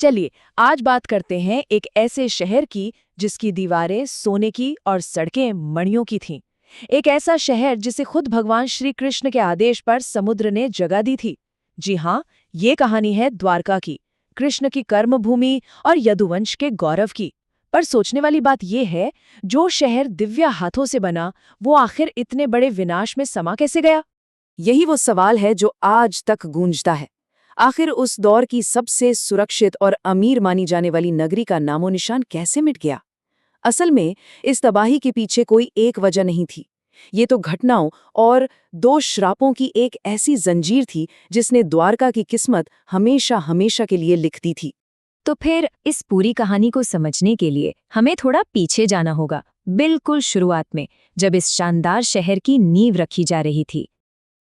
चलिए आज बात करते हैं एक ऐसे शहर की जिसकी दीवारें सोने की और सड़कें मणियों की थीं। एक ऐसा शहर जिसे खुद भगवान श्री कृष्ण के आदेश पर समुद्र ने जगह दी थी। जी हाँ, ये कहानी है द्वारका की, कृष्ण की कर्मभूमि और यदुवंश के गौरव की। पर सोचने वाली बात यह है, जो शहर दिव्य हाथों से बना, वो आखिर इतने बड़े विनाश में समा कैसे गया? यही वो सवाल है जो आज तक गूंजता है। आखिर उस दौर की सबसे सुरक्षित और अमीर मानी जाने वाली नगरी का नामो निशान कैसे मिट गया? असल में इस तबाही के पीछे कोई एक वजह नहीं थी। ये तो घटनाओं और दो श्रापों की एक ऐसी जंजीर थी जिसने द्वारका की किस्मत हमेशा हमेशा के लिए लिख दी थी। तो फिर इस पूरी कहानी को समझने के लिए हमें थोड़ा पीछे जाना होगा, बिल्कुल शुरुआत में, जब इस शानदार शहर की नींव रखी जा रही थी।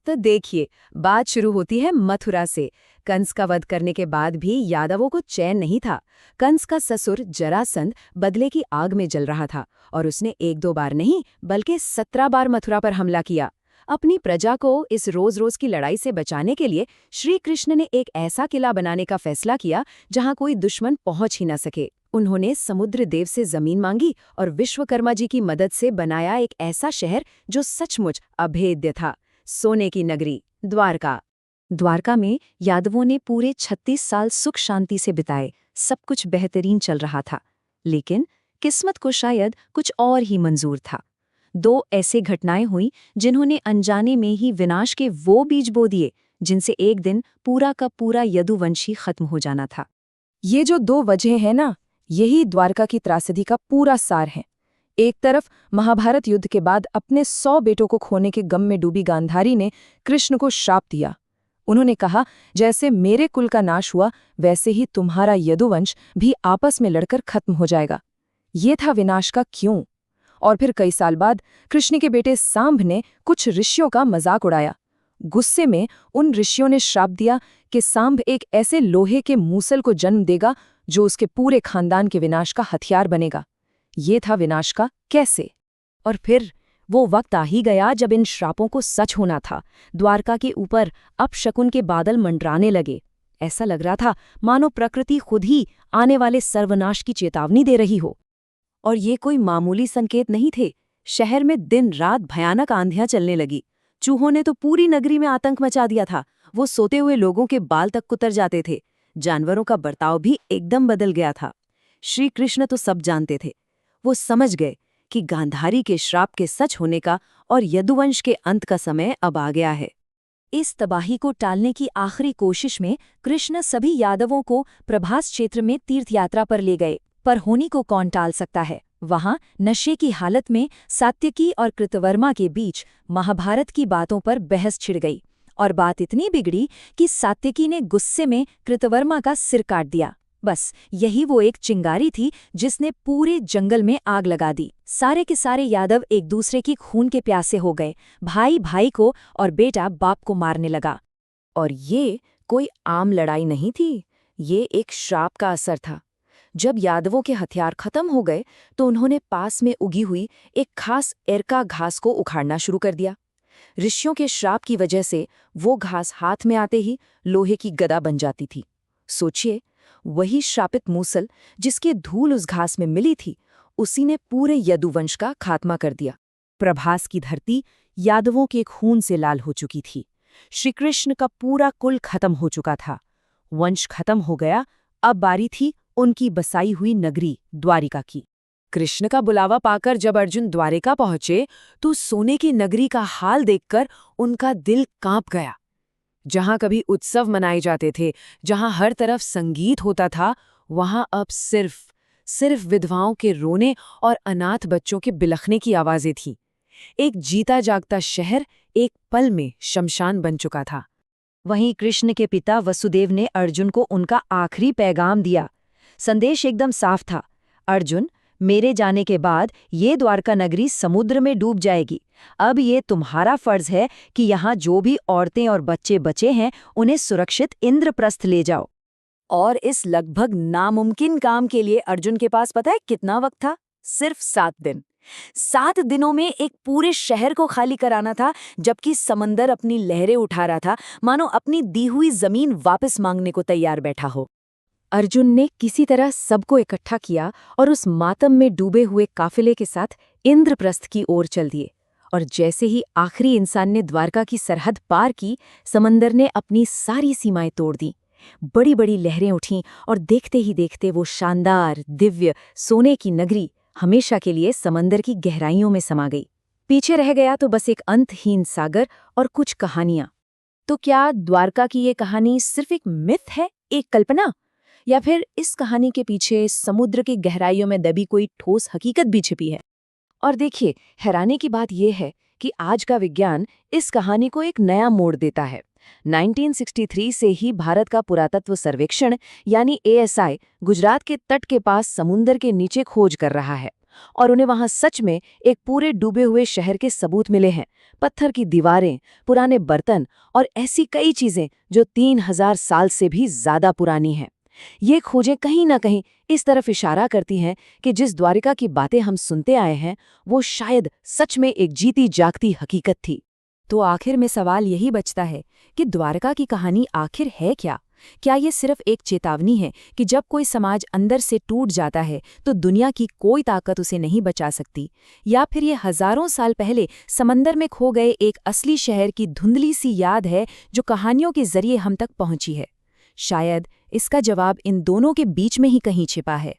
तो देखिए, बात शुरू होती है मथुरा से। कंस का वध करने के बाद भी यादवों को चैन नहीं था। कंस का ससुर जरासंध बदले की आग में जल रहा था और उसने एक दो बार नहीं बल्कि 17 बार मथुरा पर हमला किया। अपनी प्रजा को इस रोज रोज की लड़ाई से बचाने के लिए श्री कृष्ण ने एक ऐसा किला बनाने का फैसला किया जहां कोई दुश्मन पहुंच ही न सके। उन्होंने समुद्र देव से जमीन मांगी और विश्वकर्मा जी की मदद से बनाया एक ऐसा शहर जो सचमुच अभेद्य था। सोने की नगरी द्वारका। द्वारका में यादवों ने पूरे 36 साल सुख शांति से बिताए, सब कुछ बेहतरीन चल रहा था। लेकिन किस्मत को शायद कुछ और ही मंजूर था। दो ऐसे घटनाएं हुई जिन्होंने अनजाने में ही विनाश के वो बीज बो दिए जिनसे एक दिन पूरा का पूरा यदुवंशी खत्म हो जाना था। ये जो दो वजह हैं ना, यही द्वारका की त्रासदी का पूरा सार है। एक तरफ महाभारत युद्ध के बाद अपने 100 बेटों को खोने के गम में डूबी गांधारी ने कृष्ण को श्राप दिया। उन्होंने कहा, जैसे मेरे कुल का नाश हुआ वैसे ही तुम्हारा यदुवंश भी आपस में लड़कर खत्म हो जाएगा। ये था विनाश का क्यों। और फिर कई साल बाद कृष्ण के बेटे सांभ ने कुछ ऋषियों का मजाक उड़ाया। गुस्से में उन ऋषियों ने श्राप दिया कि सांभ एक ऐसे लोहे के मूसल को जन्म देगा जो उसके पूरे खानदान के विनाश का हथियार बनेगा। ये था विनाश का कैसे। और फिर वो वक्त आ ही गया जब इन श्रापों को सच होना था। द्वारका के ऊपर अपशकुन के बादल मंडराने लगे। ऐसा लग रहा था मानो प्रकृति खुद ही आने वाले सर्वनाश की चेतावनी दे रही हो। और ये कोई मामूली संकेत नहीं थे। शहर में दिन रात भयानक आंधियां चलने लगी। चूहों ने तो पूरी नगरी में आतंक मचा दिया था। वो सोते हुए लोगों के बाल तक कुतर जाते थे। जानवरों का बर्ताव भी एकदम बदल गया था। श्री कृष्ण तो सब जानते थे। वो समझ गए कि गांधारी के श्राप के सच होने का और यदुवंश के अंत का समय अब आ गया है। इस तबाही को टालने की आखिरी कोशिश में कृष्ण सभी यादवों को प्रभास क्षेत्र में तीर्थयात्रा पर ले गए। पर होनी को कौन टाल सकता है। वहां नशे की हालत में सात्यकी और कृतवर्मा के बीच महाभारत की बातों पर बहस छिड़ गई और बात इतनी बिगड़ी कि सात्यकी ने गुस्से में कृतवर्मा का सिर काट दिया। बस यही वो एक चिंगारी थी जिसने पूरे जंगल में आग लगा दी। सारे के सारे यादव एक दूसरे की खून के प्यासे हो गए। भाई भाई को और बेटा बाप को मारने लगा। और ये कोई आम लड़ाई नहीं थी, ये एक श्राप का असर था। जब यादवों के हथियार खत्म हो गए तो उन्होंने पास में उगी हुई एक खास एरका घास को उखाड़ना शुरू कर दिया। ऋषियों के श्राप की वजह से वो घास हाथ में आते ही लोहे की गदा बन जाती थी। सोचिए, वही श्रापित मूसल जिसकी धूल उस घास में मिली थी, उसी ने पूरे यदुवंश का खात्मा कर दिया। प्रभास की धरती यादवों के खून से लाल हो चुकी थी। श्रीकृष्ण का पूरा कुल खत्म हो चुका था। वंश खत्म हो गया। अब बारी थी उनकी बसाई हुई नगरी द्वारिका की। कृष्ण का बुलावा पाकर जब अर्जुन द्वारिका पहुंचे तो सोने की नगरी का हाल देखकर उनका दिल कांप गया। जहां कभी उत्सव मनाए जाते थे, जहां हर तरफ संगीत होता था, वहां अब सिर्फ विधवाओं के रोने और अनाथ बच्चों के बिलखने की आवाजें थीं। एक जीता जागता शहर एक पल में शमशान बन चुका था। वहीं कृष्ण के पिता वसुदेव ने अर्जुन को उनका आखिरी पैगाम दिया। संदेश एकदम साफ था, अर्जुन, मेरे जाने के बाद ये द्वारका नगरी समुद्र में डूब जाएगी। अब ये तुम्हारा फर्ज है कि यहाँ जो भी औरतें और बच्चे बचे हैं उन्हें सुरक्षित इंद्रप्रस्थ ले जाओ। और इस लगभग नामुमकिन काम के लिए अर्जुन के पास पता है कितना वक्त था? सिर्फ 7 दिन। 7 दिनों में एक पूरे शहर को खाली कराना था, जबकि समंदर अपनी लहरें उठा रहा था, मानो अपनी दी हुई जमीन वापस मांगने को तैयार बैठा हो। अर्जुन ने किसी तरह सबको इकट्ठा किया और उस मातम में डूबे हुए काफिले के साथ इंद्रप्रस्थ की ओर चल दिए। और जैसे ही आखिरी इंसान ने द्वारका की सरहद पार की, समंदर ने अपनी सारी सीमाएं तोड़ दी। बड़ी बड़ी लहरें उठीं और देखते ही देखते वो शानदार, दिव्य, सोने की नगरी हमेशा के लिए समंदर की गहराइयों में समा गई। पीछे रह गया तो बस एक अंतहीन सागर और कुछ कहानियां। तो क्या द्वारका की ये कहानी सिर्फ एक मिथ है, एक कल्पना, या फिर इस कहानी के पीछे समुद्र की गहराइयों में दबी कोई ठोस हकीकत भी छिपी है? और देखिए, हैरानी की बात यह है कि आज का विज्ञान इस कहानी को एक नया मोड़ देता है। 1963 से ही भारत का पुरातत्व सर्वेक्षण यानी ASI गुजरात के तट के पास समुद्र के नीचे खोज कर रहा है और उन्हें वहां सच में एक पूरे डूबे हुए शहर के सबूत मिले हैं। पत्थर की दीवारें, पुराने बर्तन और ऐसी कई चीजें जो 3000 साल से भी ज्यादा पुरानी हैं। ये खोजें कहीं ना कहीं इस तरफ इशारा करती हैं कि जिस द्वारिका की बातें हम सुनते आए हैं वो शायद सच में एक जीती जागती हकीकत थी। तो आखिर में सवाल यही बचता है कि द्वारका की कहानी आखिर है क्या? क्या ये सिर्फ एक चेतावनी है कि जब कोई समाज अंदर से टूट जाता है तो दुनिया की कोई ताकत उसे नहीं बचा सकती? या फिर ये हजारों साल पहले समंदर में खो गए एक असली शहर की धुंधली सी याद है जो कहानियों के जरिए हम तक पहुंची है? शायद इसका जवाब इन दोनों के बीच में ही कहीं छिपा है।